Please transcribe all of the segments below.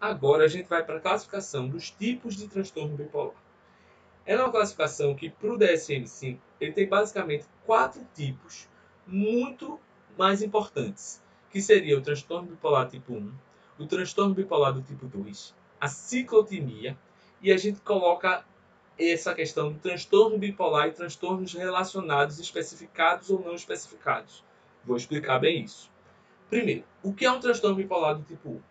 Agora a gente vai para a classificação dos tipos de transtorno bipolar. Ela é uma classificação que, para o DSM-5, ele tem basicamente 4 tipos muito mais importantes, que seria o transtorno bipolar tipo 1, o transtorno bipolar do tipo 2, a ciclotimia, e a gente coloca essa questão do transtorno bipolar e transtornos relacionados, especificados ou não especificados. Vou explicar bem isso. Primeiro, o que é um transtorno bipolar do tipo 1?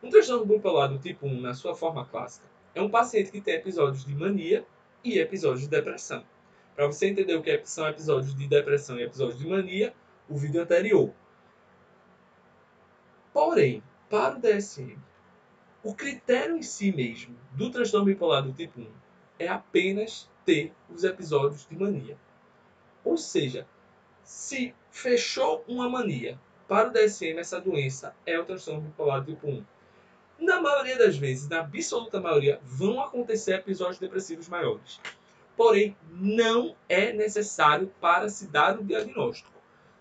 Um transtorno bipolar do tipo 1, na sua forma clássica, é um paciente que tem episódios de mania e episódios de depressão. Para você entender o que são episódios de depressão e episódios de mania, o vídeo anterior. Porém, para o DSM, o critério em si mesmo do transtorno bipolar do tipo 1 é apenas ter os episódios de mania. Ou seja, se fechou uma mania, para o DSM essa doença é o transtorno bipolar do tipo 1. Na maioria das vezes, na absoluta maioria, vão acontecer episódios depressivos maiores. Porém, não é necessário para se dar o diagnóstico.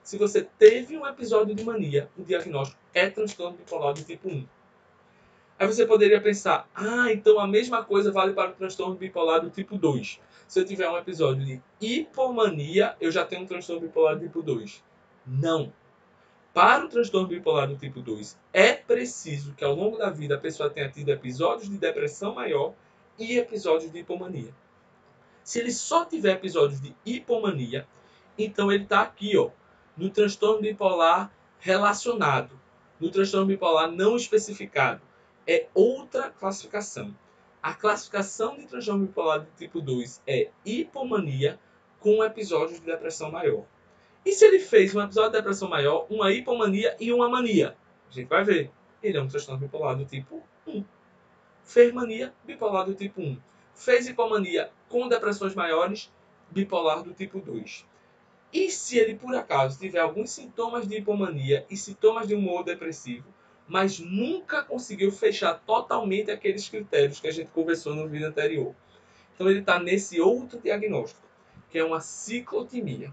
Se você teve um episódio de mania, o diagnóstico é transtorno bipolar do tipo 1. Aí você poderia pensar, então a mesma coisa vale para o transtorno bipolar do tipo 2. Se eu tiver um episódio de hipomania, eu já tenho um transtorno bipolar do tipo 2. Não. Para o transtorno bipolar do tipo 2, é preciso que ao longo da vida a pessoa tenha tido episódios de depressão maior e episódios de hipomania. Se ele só tiver episódios de hipomania, então ele está aqui, no transtorno bipolar relacionado, no transtorno bipolar não especificado. É outra classificação. A classificação de transtorno bipolar do tipo 2 é hipomania com episódios de depressão maior. E se ele fez um episódio de depressão maior, uma hipomania e uma mania? A gente vai ver. Ele é um transtorno bipolar do tipo 1. Fez mania, bipolar do tipo 1. Fez hipomania com depressões maiores, bipolar do tipo 2. E se ele, por acaso, tiver alguns sintomas de hipomania e sintomas de humor depressivo, mas nunca conseguiu fechar totalmente aqueles critérios que a gente conversou no vídeo anterior. Então ele está nesse outro diagnóstico, que é uma ciclotimia.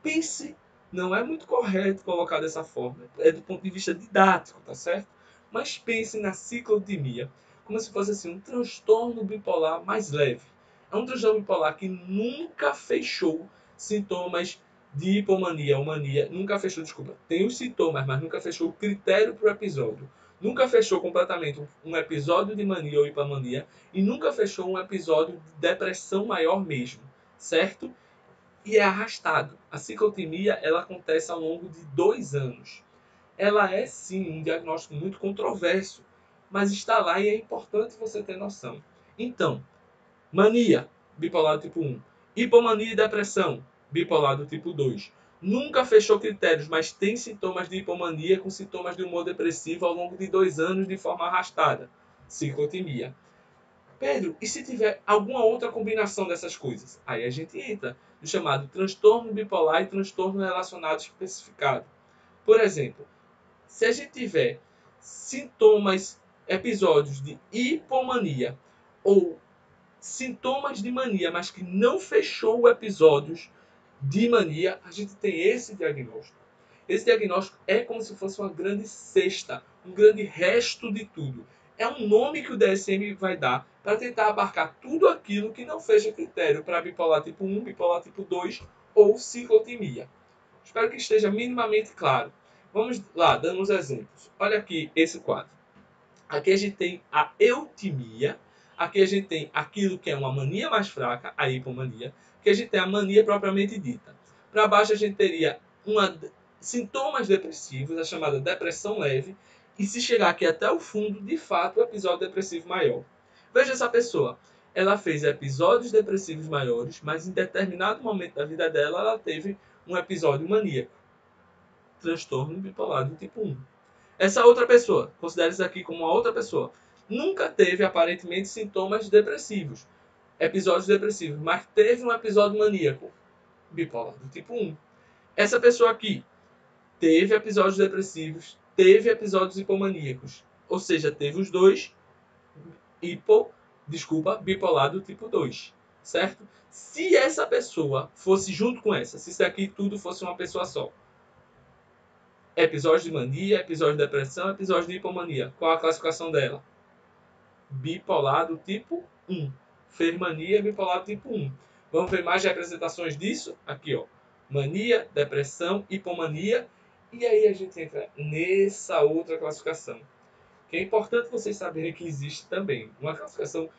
Pense, não é muito correto colocar dessa forma, é do ponto de vista didático, tá certo? Mas pense na ciclotimia como se fosse assim, um transtorno bipolar mais leve. É um transtorno bipolar que nunca fechou sintomas de hipomania ou mania, nunca fechou, desculpa, tem os sintomas, mas nunca fechou o critério para o episódio. Nunca fechou completamente um episódio de mania ou hipomania e nunca fechou um episódio de depressão maior mesmo, certo? E é arrastado. A ciclotimia ela acontece ao longo de 2 anos. Ela é sim um diagnóstico muito controverso, mas está lá e é importante você ter noção. Então, mania, bipolar do tipo 1. Hipomania e depressão, bipolar do tipo 2. Nunca fechou critérios, mas tem sintomas de hipomania com sintomas de humor depressivo ao longo de 2 anos de forma arrastada, ciclotimia. Pedro, e se tiver alguma outra combinação dessas coisas? Aí a gente entra no chamado transtorno bipolar e transtorno relacionado especificado. Por exemplo, se a gente tiver sintomas, episódios de hipomania ou sintomas de mania, mas que não fechou episódios de mania, a gente tem esse diagnóstico. Esse diagnóstico é como se fosse uma grande cesta, um grande resto de tudo. É um nome que o DSM vai dar para tentar abarcar tudo aquilo que não fecha critério para bipolar tipo 1, bipolar tipo 2 ou ciclotimia. Espero que esteja minimamente claro. Vamos lá, dando uns exemplos. Olha aqui esse quadro. Aqui a gente tem a eutimia. Aqui a gente tem aquilo que é uma mania mais fraca, a hipomania. Aqui a gente tem a mania propriamente dita. Para baixo a gente teria sintomas depressivos, a chamada depressão leve. E se chegar aqui até o fundo, de fato, o episódio depressivo maior. Veja essa pessoa. Ela fez episódios depressivos maiores, mas em determinado momento da vida dela, ela teve um episódio maníaco. Transtorno bipolar do tipo 1. Essa outra pessoa, considere isso aqui como uma outra pessoa, nunca teve aparentemente sintomas depressivos, episódios depressivos, mas teve um episódio maníaco, bipolar do tipo 1. Essa pessoa aqui teve episódios depressivos, teve episódios hipomaníacos, ou seja, teve os dois, bipolar do tipo 2, certo? Se essa pessoa fosse junto com essa, se isso aqui tudo fosse uma pessoa só, episódio de mania, episódio de depressão, episódio de hipomania. Qual a classificação dela? bipolar do tipo 1. Fermania bipolar do tipo 1. Vamos ver mais representações disso? Aqui, ó. Mania, depressão, hipomania. E aí a gente entra nessa outra classificação. Que é importante vocês saberem que existe também uma classificação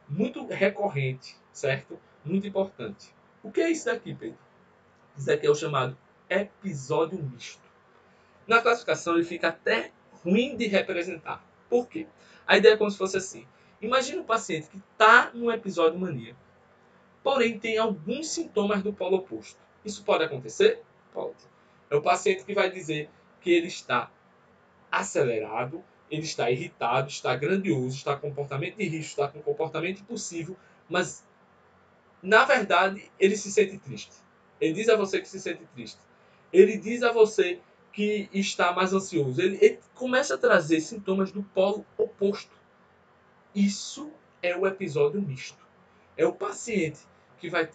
muito recorrente, certo? Muito importante. O que é isso daqui, Pedro? Isso daqui é o chamado episódio misto. Na classificação ele fica até ruim de representar. Por quê? A ideia é como se fosse assim. Imagina um paciente que está num episódio maníaco, porém tem alguns sintomas do polo oposto. Isso pode acontecer? Pode. É o paciente que vai dizer que ele está acelerado, ele está irritado, está grandioso, está com comportamento de risco, está com comportamento impossível, mas na verdade ele se sente triste. Ele diz a você que se sente triste. Ele diz a você que está mais ansioso. Ele começa a trazer sintomas do polo oposto. Isso é o episódio misto. É o paciente que vai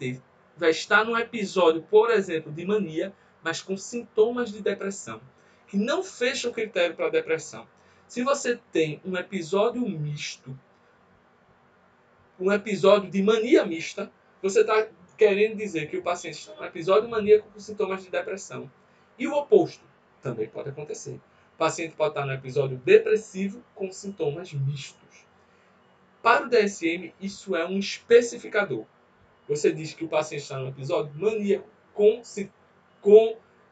estar num episódio, por exemplo, de mania, mas com sintomas de depressão, que não fecha o critério para depressão. Se você tem um episódio misto, um episódio de mania mista, você está querendo dizer que o paciente está num episódio maníaco com sintomas de depressão. E o oposto também pode acontecer. O paciente pode estar num episódio depressivo com sintomas mistos. Para o DSM, isso é um especificador. Você diz que o paciente está num episódio maníaco com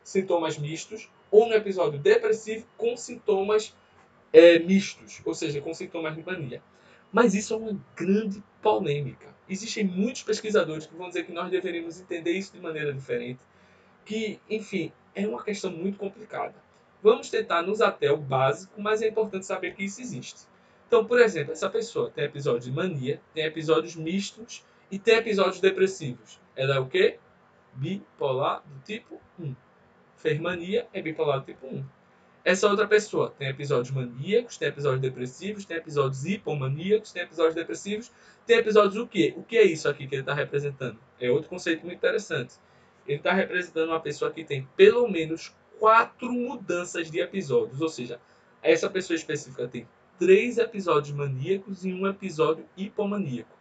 sintomas mistos ou no episódio depressivo com sintomas mistos, ou seja, com sintomas de mania. Mas isso é uma grande polêmica. Existem muitos pesquisadores que vão dizer que nós deveríamos entender isso de maneira diferente, que, enfim, é uma questão muito complicada. Vamos tentar nos ater ao básico, mas é importante saber que isso existe. Então, por exemplo, essa pessoa tem episódios de mania, tem episódios mistos e tem episódios depressivos. Ela é o quê? Bipolar do tipo 1. Fermania é bipolar do tipo 1. Essa outra pessoa tem episódios maníacos, tem episódios depressivos, tem episódios hipomaníacos, tem episódios depressivos, tem episódios o quê? O que é isso aqui que ele está representando? É outro conceito muito interessante. Ele está representando uma pessoa que tem pelo menos 4 mudanças de episódios. Ou seja, essa pessoa específica tem 3 episódios maníacos e um episódio hipomaníaco.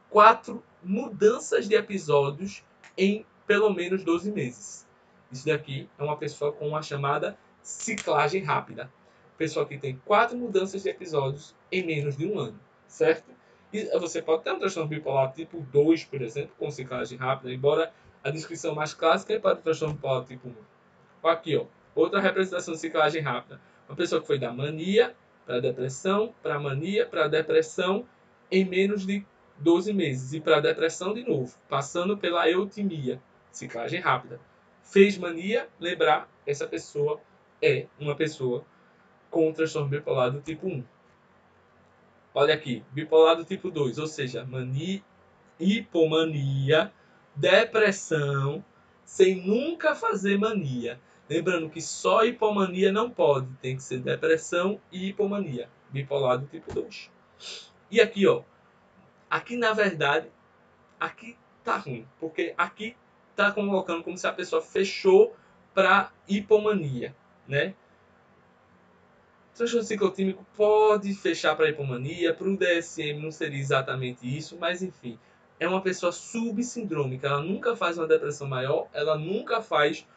4 mudanças de episódios em pelo menos 12 meses. Isso daqui é uma pessoa com uma chamada ciclagem rápida. Pessoa que tem 4 mudanças de episódios em menos de um ano, certo? E você pode ter um transtorno bipolar tipo 2, por exemplo, com ciclagem rápida, embora a descrição mais clássica é para o transtorno bipolar tipo 1. Aqui, ó, outra representação de ciclagem rápida. Uma pessoa que foi da mania para depressão, para mania, para depressão em menos de 12 meses. E para depressão de novo, passando pela eutimia, ciclagem rápida. Fez mania, lembrar, essa pessoa é uma pessoa com transtorno bipolar do tipo 1. Olha aqui, bipolar do tipo 2, ou seja, mania, hipomania, depressão, sem nunca fazer mania. Lembrando que só hipomania não pode, tem que ser depressão e hipomania, bipolar do tipo 2. E aqui, ó, aqui na verdade, aqui tá ruim, porque aqui tá colocando como se a pessoa fechou para hipomania, né? O transtorno ciclotímico pode fechar para a hipomania, para o DSM não seria exatamente isso, mas enfim, é uma pessoa subsindrômica, ela nunca faz uma depressão maior, ela nunca faz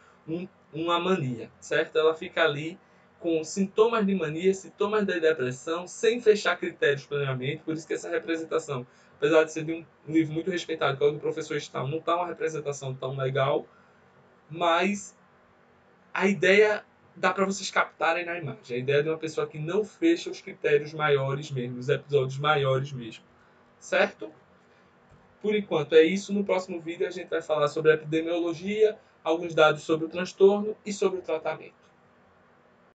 uma mania, certo? Ela fica ali com sintomas de mania, sintomas de depressão, sem fechar critérios plenamente, por isso que essa representação, apesar de ser de um livro muito respeitado, que é o do professor Stahl, não está uma representação tão legal, mas a ideia dá para vocês captarem na imagem. A ideia de uma pessoa que não fecha os critérios maiores mesmo, os episódios maiores mesmo. Certo? Por enquanto é isso. No próximo vídeo a gente vai falar sobre a epidemiologia, alguns dados sobre o transtorno e sobre o tratamento.